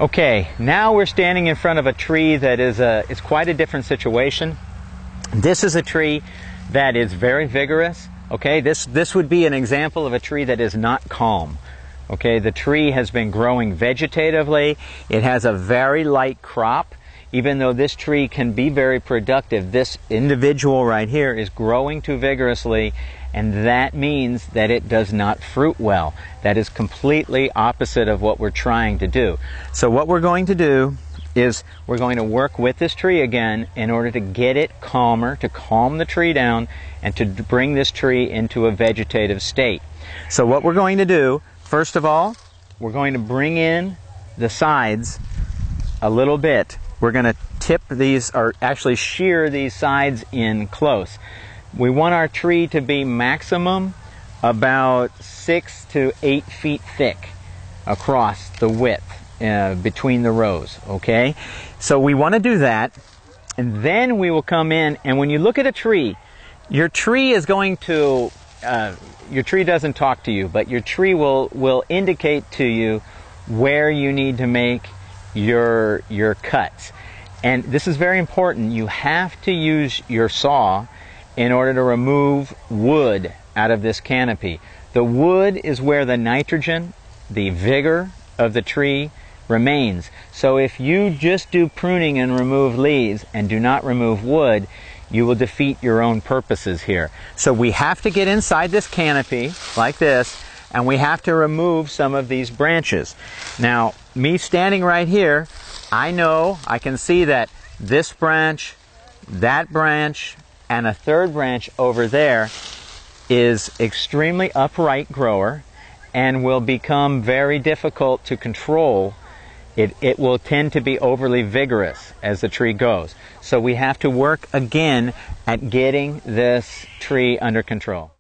Okay, now we're standing in front of a tree that is quite a different situation. This is a tree that is very vigorous. Okay, this would be an example of a tree that is not calm. Okay, the tree has been growing vegetatively. It has a very light crop. Even though this tree can be very productive, this individual right here is growing too vigorously, and that means that it does not fruit well. That is completely opposite of what we're trying to do. So what we're going to do is we're going to work with this tree again in order to get it calmer, to calm the tree down, and to bring this tree into a vegetative state. So what we're going to do, first of all, we're going to bring in the sides a little bit. We're going to tip these, or actually shear these sides in close. We want our tree to be maximum about 6 to 8 feet thick across the width between the rows, okay? So we want to do that, and then we will come in, and when you look at a tree, your tree is going to, your tree doesn't talk to you, but your tree will indicate to you where you need to make your cuts. And this is very important. You have to use your saw in order to remove wood out of this canopy. The wood is where the nitrogen, the vigor of the tree remains. So if you just do pruning and remove leaves and do not remove wood, you will defeat your own purposes here. So we have to get inside this canopy like this, and we have to remove some of these branches. Now, me standing right here, I know, I can see that this branch, that branch, and a third branch over there is extremely upright grower and will become very difficult to control. It will tend to be overly vigorous as the tree goes. So we have to work again at getting this tree under control.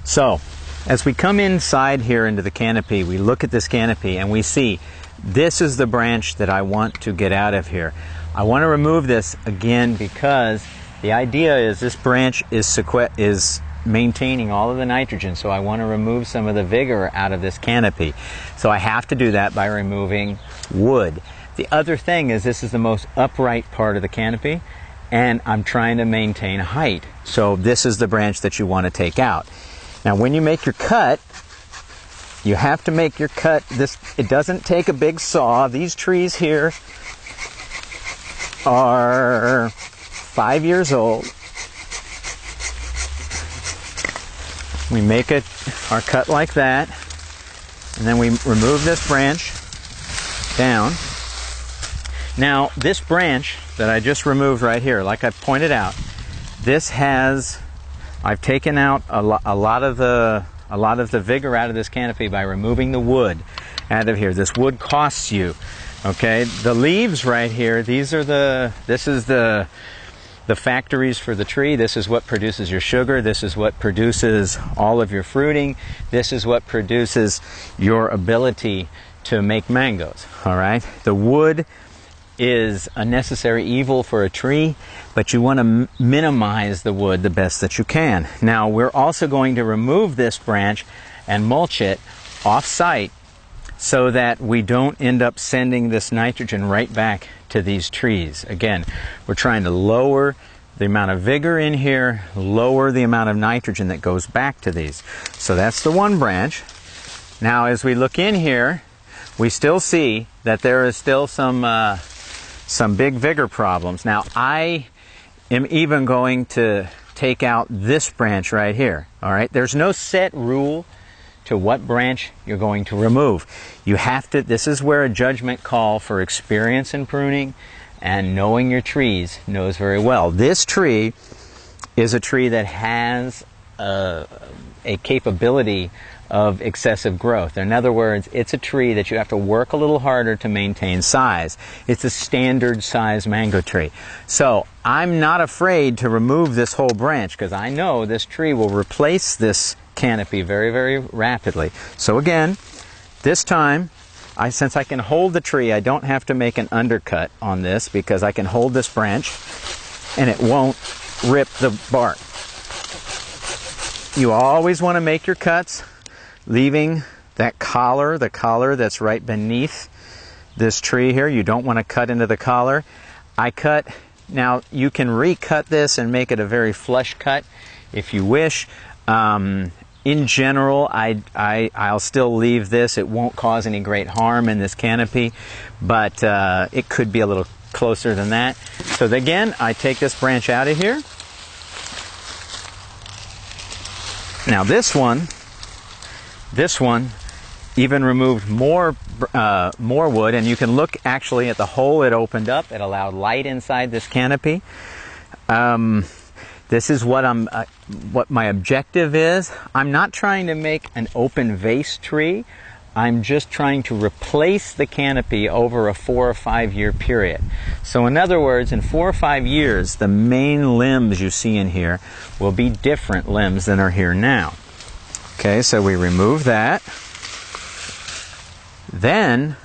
So, as we come inside here into the canopy, we look at this canopy and we see this is the branch that I want to get out of here. I want to remove this again because the idea is this branch is maintaining all of the nitrogen, so I want to remove some of the vigor out of this canopy. So I have to do that by removing wood. The other thing is this is the most upright part of the canopy, and I'm trying to maintain height. So this is the branch that you want to take out. Now when you make your cut, you have to make your cut. It doesn't take a big saw. These trees here are 5 years old. We make our cut like that, and then we remove this branch down. Now this branch that I just removed right here, like I've pointed out, I've taken out a lot of the vigor out of this canopy by removing the wood out of here. This wood costs you, okay? The leaves right here, this is the factories for the tree. This is what produces your sugar. This is what produces all of your fruiting. This is what produces your ability to make mangoes, all right? The wood is a necessary evil for a tree, but you want to minimize the wood the best that you can. Now, we're also going to remove this branch and mulch it off-site so that we don't end up sending this nitrogen right back to these trees. Again, we're trying to lower the amount of vigor in here, lower the amount of nitrogen that goes back to these. So that's the one branch. Now, as we look in here, we still see that there is still some big vigor problems. Now, I am even going to take out this branch right here. All right, there's no set rule to what branch you're going to remove. You have to, this is where a judgment call for experience in pruning and knowing your trees knows very well. This tree is a tree that has a capability of excessive growth. In other words, it's a tree that you have to work a little harder to maintain size. It's a standard size mango tree. So I'm not afraid to remove this whole branch because I know this tree will replace this canopy very, very rapidly. So again, this time, since I can hold the tree, I don't have to make an undercut on this because I can hold this branch and it won't rip the bark. You always want to make your cuts leaving that collar, the collar that's right beneath this tree here. You don't want to cut into the collar. Now you can recut this and make it a very flush cut if you wish. In general, I'll still leave this. It won't cause any great harm in this canopy, but it could be a little closer than that. So again, I take this branch out of here. Now this one even removed more wood, and you can look actually at the hole it opened up. It allowed light inside this canopy. This is what my objective is. I'm not trying to make an open vase tree. I'm just trying to replace the canopy over a 4 or 5 year period. So in other words, in 4 or 5 years, the main limbs you see in here will be different limbs than are here now. Okay, so we remove that. Then,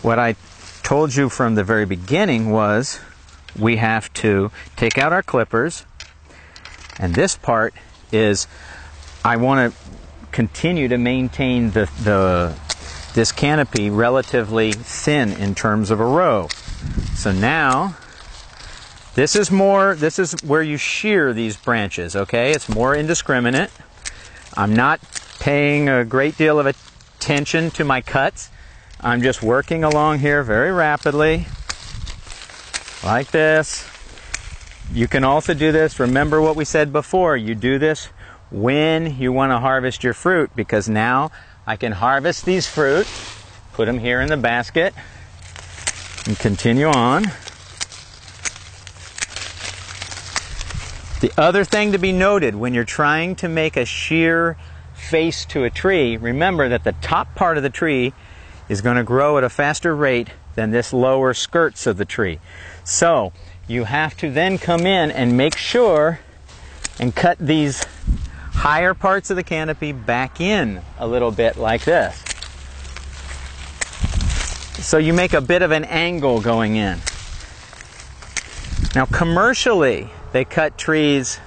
what I told you from the very beginning was we have to take out our clippers, and this part is, I want to continue to maintain this canopy relatively thin in terms of a row. So now, this is where you shear these branches, okay? It's more indiscriminate. I'm not paying a great deal of attention to my cuts. I'm just working along here very rapidly, like this. You can also do this, remember what we said before, you do this when you want to harvest your fruit, because now I can harvest these fruit, put them here in the basket, and continue on. The other thing to be noted when you're trying to make a sheer face to a tree, remember that the top part of the tree is going to grow at a faster rate than this lower skirts of the tree. So you have to then come in and make sure and cut these higher parts of the canopy back in a little bit like this. So you make a bit of an angle going in. Now commercially, they cut trees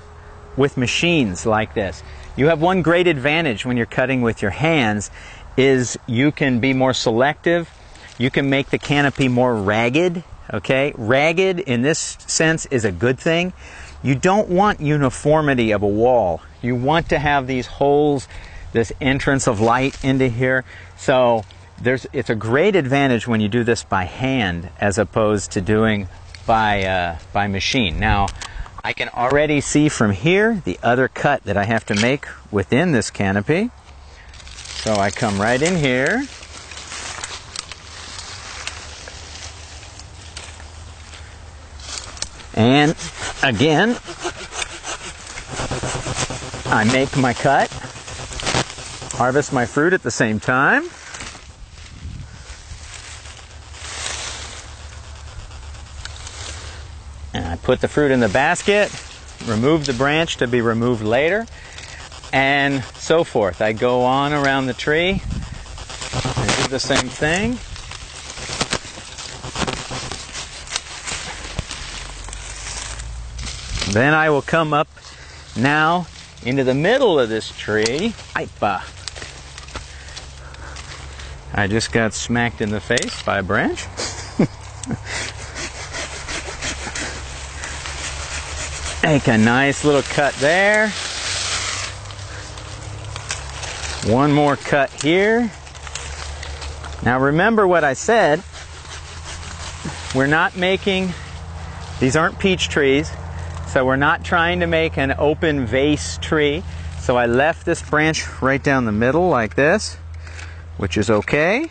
with machines like this. You have one great advantage when you're cutting with your hands is you can be more selective. You can make the canopy more ragged, okay? Ragged in this sense is a good thing. You don't want uniformity of a wall. You want to have these holes, this entrance of light into here. So it's a great advantage when you do this by hand as opposed to doing by machine. Now, I can already see from here the other cut that I have to make within this canopy. So I come right in here. And again, I make my cut, harvest my fruit at the same time. And I put the fruit in the basket, remove the branch to be removed later, and so forth. I go on around the tree and do the same thing. Then I will come up now into the middle of this tree. I just got smacked in the face by a branch. Make a nice little cut there. One more cut here. Now remember what I said. We're not making, these aren't peach trees, so we're not trying to make an open vase tree. So I left this branch right down the middle like this, which is okay.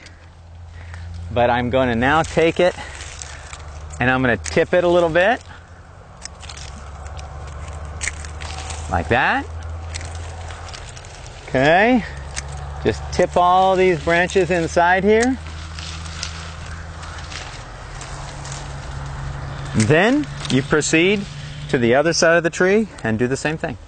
But I'm going to now take it and I'm going to tip it a little bit. Like that. Okay. Just tip all these branches inside here. Then you proceed to the other side of the tree and do the same thing.